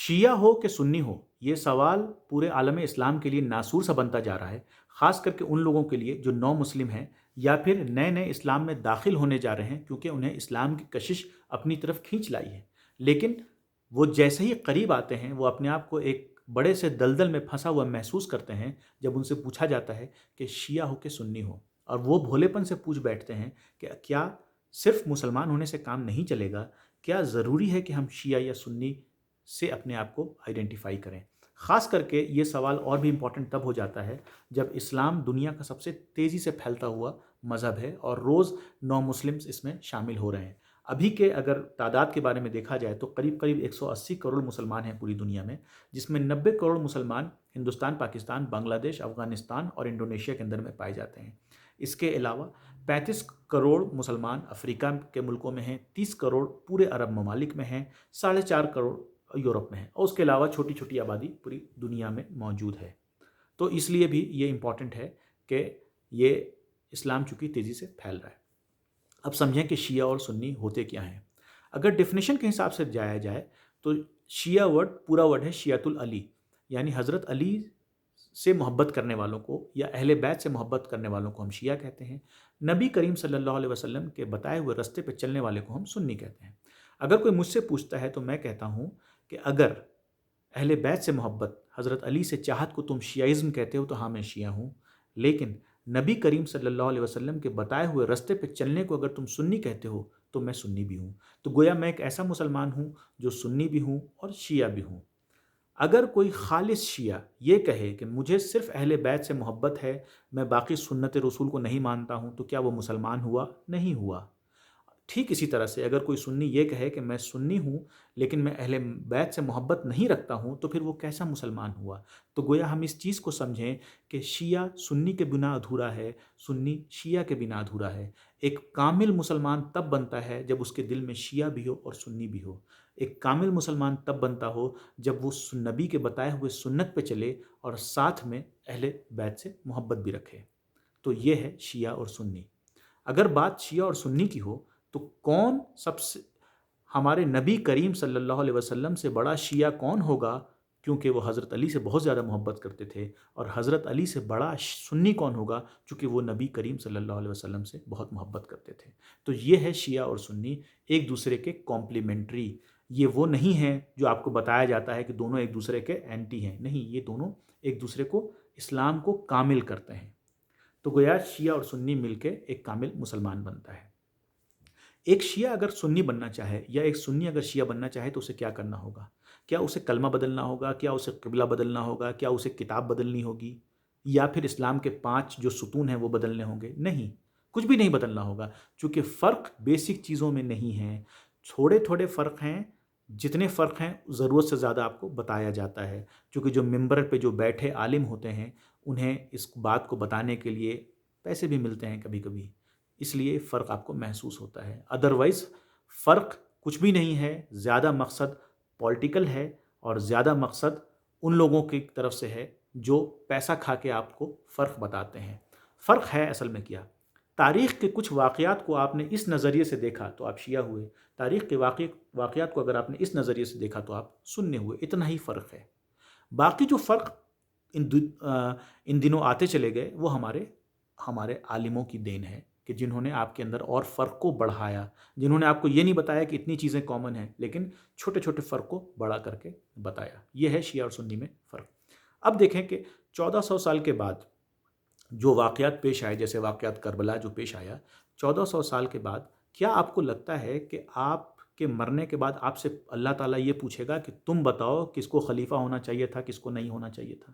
شیعہ ہو کہ سنی ہو، یہ سوال پورے عالم اسلام کے لیے ناسور سا بنتا جا رہا ہے، خاص کر کے ان لوگوں کے لیے جو نو مسلم ہیں یا پھر نئے نئے اسلام میں داخل ہونے جا رہے ہیں، کیونکہ انہیں اسلام کی کشش اپنی طرف کھینچ لائی ہے۔ لیکن وہ جیسے ہی قریب آتے ہیں وہ اپنے آپ کو ایک بڑے سے دلدل میں پھنسا ہوا محسوس کرتے ہیں جب ان سے پوچھا جاتا ہے کہ شیعہ ہو کہ سنی ہو، اور وہ بھولے پن سے پوچھ بیٹھتے ہیں کہ کیا صرف مسلمان ہونے سے کام نہیں چلے گا؟ کیا ضروری ہے کہ ہم شیعہ یا سنی سے اپنے آپ کو آئیڈینٹیفائی کریں؟ خاص کر کے یہ سوال اور بھی امپورٹنٹ تب ہو جاتا ہے جب اسلام دنیا کا سب سے تیزی سے پھیلتا ہوا مذہب ہے اور روز نو مسلمز اس میں شامل ہو رہے ہیں۔ ابھی کے اگر تعداد کے بارے میں دیکھا جائے تو قریب قریب 180 کروڑ مسلمان ہیں پوری دنیا میں، جس میں 90 کروڑ مسلمان ہندوستان، پاکستان، بنگلہ دیش، افغانستان اور انڈونیشیا کے اندر میں پائے جاتے ہیں۔ اس کے علاوہ 35 کروڑ مسلمان افریقہ کے ملکوں میں ہیں، 30 کروڑ پورے عرب ممالک میں ہیں، 4.5 کروڑ یورپ میں ہے، اور اس کے علاوہ چھوٹی چھوٹی آبادی پوری دنیا میں موجود ہے۔ تو اس لیے بھی یہ امپورٹنٹ ہے کہ یہ اسلام چونکہ تیزی سے پھیل رہا ہے۔ اب سمجھیں کہ شیعہ اور سنی ہوتے کیا ہیں۔ اگر ڈیفینیشن کے حساب سے جایا جائے تو شیعہ ورڈ پورا ورڈ ہے شیعۃ العلی، یعنی حضرت علی سے محبت کرنے والوں کو یا اہل بیت سے محبت کرنے والوں کو ہم شیعہ کہتے ہیں۔ نبی کریم صلی اللہ علیہ وسلم کے بتائے ہوئے رستے پہ چلنے والے کو ہم سنی کہتے ہیں۔ اگر کوئی مجھ سے پوچھتا ہے تو میں کہتا ہوں کہ اگر اہل بیت سے محبت، حضرت علی سے چاہت کو تم شیعہ کہتے ہو تو ہاں میں شیعہ ہوں، لیکن نبی کریم صلی اللہ علیہ وسلم کے بتائے ہوئے رستے پہ چلنے کو اگر تم سنی کہتے ہو تو میں سنی بھی ہوں۔ تو گویا میں ایک ایسا مسلمان ہوں جو سنی بھی ہوں اور شیعہ بھی ہوں۔ اگر کوئی خالص شیعہ یہ کہے کہ مجھے صرف اہل بیت سے محبت ہے، میں باقی سنت رسول کو نہیں مانتا ہوں، تو کیا وہ مسلمان ہوا؟ نہیں ہوا۔ ٹھیک اسی طرح سے اگر کوئی سنی یہ کہے کہ میں سنی ہوں لیکن میں اہل بیت سے محبت نہیں رکھتا ہوں، تو پھر وہ کیسا مسلمان ہوا؟ تو گویا ہم اس چیز کو سمجھیں کہ شیعہ سنی کے بنا ادھورا ہے، سنی شیعہ کے بنا ادھورا ہے۔ ایک کامل مسلمان تب بنتا ہے جب اس کے دل میں شیعہ بھی ہو اور سنی بھی ہو۔ ایک کامل مسلمان تب بنتا ہو جب وہ نبی کے بتائے ہوئے سنت پہ چلے اور ساتھ میں اہل بیت سے محبت بھی رکھے۔ تو یہ ہے شیعہ اور سنی۔ اگر بات شیعہ اور سنی کی ہو تو کون سب سے ہمارے نبی کریم صلی اللہ علیہ وسلم سے بڑا شیعہ کون ہوگا؟ کیونکہ وہ حضرت علی سے بہت زیادہ محبت کرتے تھے، اور حضرت علی سے بڑا سنی کون ہوگا؟ چونکہ وہ نبی کریم صلی اللہ علیہ وسلم سے بہت محبت کرتے تھے۔ تو یہ ہے شیعہ اور سنی، ایک دوسرے کے کمپلیمنٹری۔ یہ وہ نہیں ہے جو آپ کو بتایا جاتا ہے کہ دونوں ایک دوسرے کے اینٹی ہیں، نہیں، یہ دونوں ایک دوسرے کو، اسلام کو کامل کرتے ہیں۔ تو گویا شیعہ اور سنی مل کے ایک کامل مسلمان بنتا ہے۔ ایک شیعہ اگر سنی بننا چاہے یا ایک سنی اگر شیعہ بننا چاہے تو اسے کیا کرنا ہوگا؟ کیا اسے کلمہ بدلنا ہوگا؟ کیا اسے قبلہ بدلنا ہوگا؟ کیا اسے کتاب بدلنی ہوگی؟ یا پھر اسلام کے 5 جو ستون ہیں وہ بدلنے ہوں گے؟ نہیں، کچھ بھی نہیں بدلنا ہوگا، چونکہ فرق بیسک چیزوں میں نہیں ہے، تھوڑے تھوڑے فرق ہیں۔ جتنے فرق ہیں ضرورت سے زیادہ آپ کو بتایا جاتا ہے، چونکہ جو ممبر پہ جو بیٹھے عالم ہوتے ہیں انہیں اس بات کو بتانے کے لیے پیسے بھی ملتے ہیں کبھی کبھی، اس لیے فرق آپ کو محسوس ہوتا ہے۔ ادروائز فرق کچھ بھی نہیں ہے، زیادہ مقصد پولیٹیکل ہے اور زیادہ مقصد ان لوگوں کی طرف سے ہے جو پیسہ کھا کے آپ کو فرق بتاتے ہیں۔ فرق ہے اصل میں کیا؟ تاریخ کے کچھ واقعات کو آپ نے اس نظریے سے دیکھا تو آپ شیعہ ہوئے، تاریخ کے واقعات کو اگر آپ نے اس نظریے سے دیکھا تو آپ سنی ہوئے، اتنا ہی فرق ہے۔ باقی جو فرق ان دنوں آتے چلے گئے وہ ہمارے عالموں کی دین ہے کہ جنہوں نے آپ کے اندر اور فرق کو بڑھایا، جنہوں نے آپ کو یہ نہیں بتایا کہ اتنی چیزیں کامن ہیں، لیکن چھوٹے چھوٹے فرق کو بڑا کر کے بتایا۔ یہ ہے شیعہ اور سنی میں فرق۔ اب دیکھیں کہ 1400 سال کے بعد جو واقعات پیش آئے، جیسے واقعات کربلا جو پیش آیا 1400 سال کے بعد، کیا آپ کو لگتا ہے کہ آپ کے مرنے کے بعد آپ سے اللہ تعالیٰ یہ پوچھے گا کہ تم بتاؤ کس کو خلیفہ ہونا چاہیے تھا، کس کو نہیں ہونا چاہیے تھا،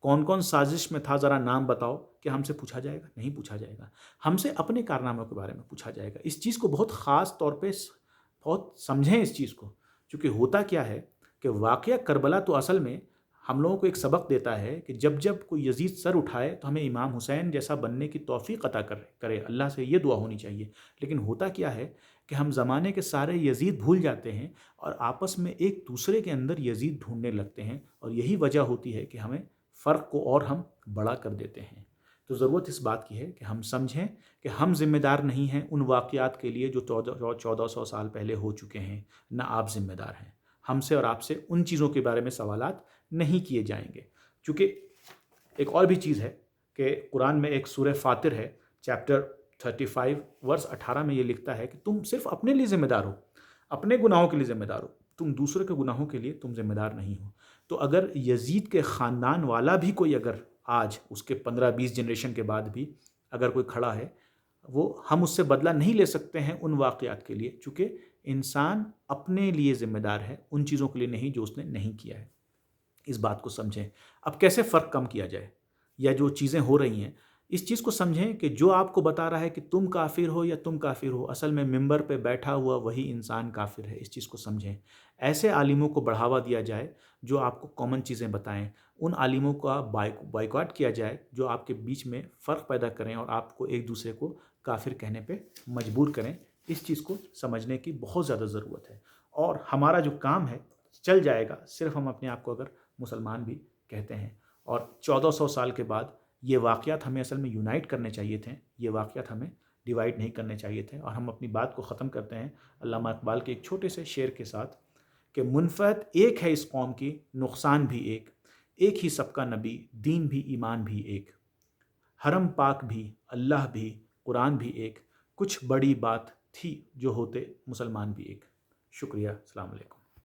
کون کون سازش میں تھا، ذرا نام بتاؤ؟ کہ ہم سے پوچھا جائے گا؟ نہیں پوچھا جائے گا۔ ہم سے اپنے کارناموں کے بارے میں پوچھا جائے گا۔ اس چیز کو بہت خاص طور پہ بہت سمجھیں اس چیز کو، چونکہ ہوتا کیا ہے کہ واقعہ کربلا تو اصل میں ہم لوگوں کو ایک سبق دیتا ہے کہ جب جب کوئی یزید سر اٹھائے تو ہمیں امام حسین جیسا بننے کی توفیق عطا کرے، اللہ سے یہ دعا ہونی چاہیے۔ لیکن ہوتا کیا ہے کہ ہم زمانے کے سارے یزید بھول جاتے ہیں اور آپس میں ایک دوسرے کے اندر یزید ڈھونڈنے لگتے ہیں، اور یہی وجہ ہوتی ہے کہ ہمیں فرق کو اور ہم بڑا کر دیتے ہیں۔ تو ضرورت اس بات کی ہے کہ ہم سمجھیں کہ ہم ذمہ دار نہیں ہیں ان واقعات کے لیے جو 1400 سال پہلے ہو چکے ہیں، نہ آپ ذمہ دار ہیں۔ ہم سے اور آپ سے ان چیزوں کے بارے میں سوالات نہیں کیے جائیں گے. چونکہ ایک اور بھی چیز ہے کہ قرآن میں ایک سورہ فاطر ہے، چیپٹر 35 ورس 18 میں یہ لکھتا ہے کہ تم صرف اپنے لیے ذمہ دار ہو، اپنے گناہوں کے لیے ذمہ دار ہو، تم دوسرے کے گناہوں کے لیے تم ذمہ دار نہیں ہو. تو اگر یزید کے خاندان والا بھی کوئی اگر آج اس کے 15-20 جنریشن کے بعد بھی اگر کوئی کھڑا ہے، وہ ہم اس سے بدلہ نہیں لے سکتے ہیں ان واقعات کے لیے، چونکہ انسان اپنے لیے ذمہ دار ہے، ان چیزوں کے لیے نہیں جو اس نے نہیں کیا ہے. اس بات کو سمجھیں. اب کیسے فرق کم کیا جائے، یا جو چیزیں ہو رہی ہیں اس چیز کو سمجھیں کہ جو آپ کو بتا رہا ہے کہ تم کافر ہو یا تم کافر ہو، اصل میں ممبر پہ بیٹھا ہوا وہی انسان کافر ہے. اس چیز کو سمجھیں. ایسے عالموں کو بڑھاوا دیا جائے جو آپ کو کامن چیزیں بتائیں، ان عالموں کا بائیکاٹ کیا جائے جو آپ کے بیچ میں فرق پیدا کریں اور آپ کو ایک دوسرے کو کافر کہنے پہ مجبور کریں. اس چیز کو سمجھنے کی بہت زیادہ ضرورت ہے، اور ہمارا جو کام ہے چل جائے گا صرف ہم اپنے آپ کو اگر مسلمان بھی کہتے ہیں. اور 1400 سال کے بعد یہ واقعات ہمیں اصل میں یونائٹ کرنے چاہیے تھے، یہ واقعات ہمیں ڈیوائیڈ نہیں کرنے چاہیے تھے. اور ہم اپنی بات کو ختم کرتے ہیں علامہ اقبال کے ایک چھوٹے سے شعر کے ساتھ کہ منفعت ایک ہے اس قوم کی، نقصان بھی ایک، ایک ہی سب کا نبی، دین بھی ایمان بھی ایک، حرم پاک بھی، اللہ بھی، قرآن بھی ایک، کچھ بڑی بات تھی جو ہوتے مسلمان بھی ایک. شکریہ. السلام علیکم.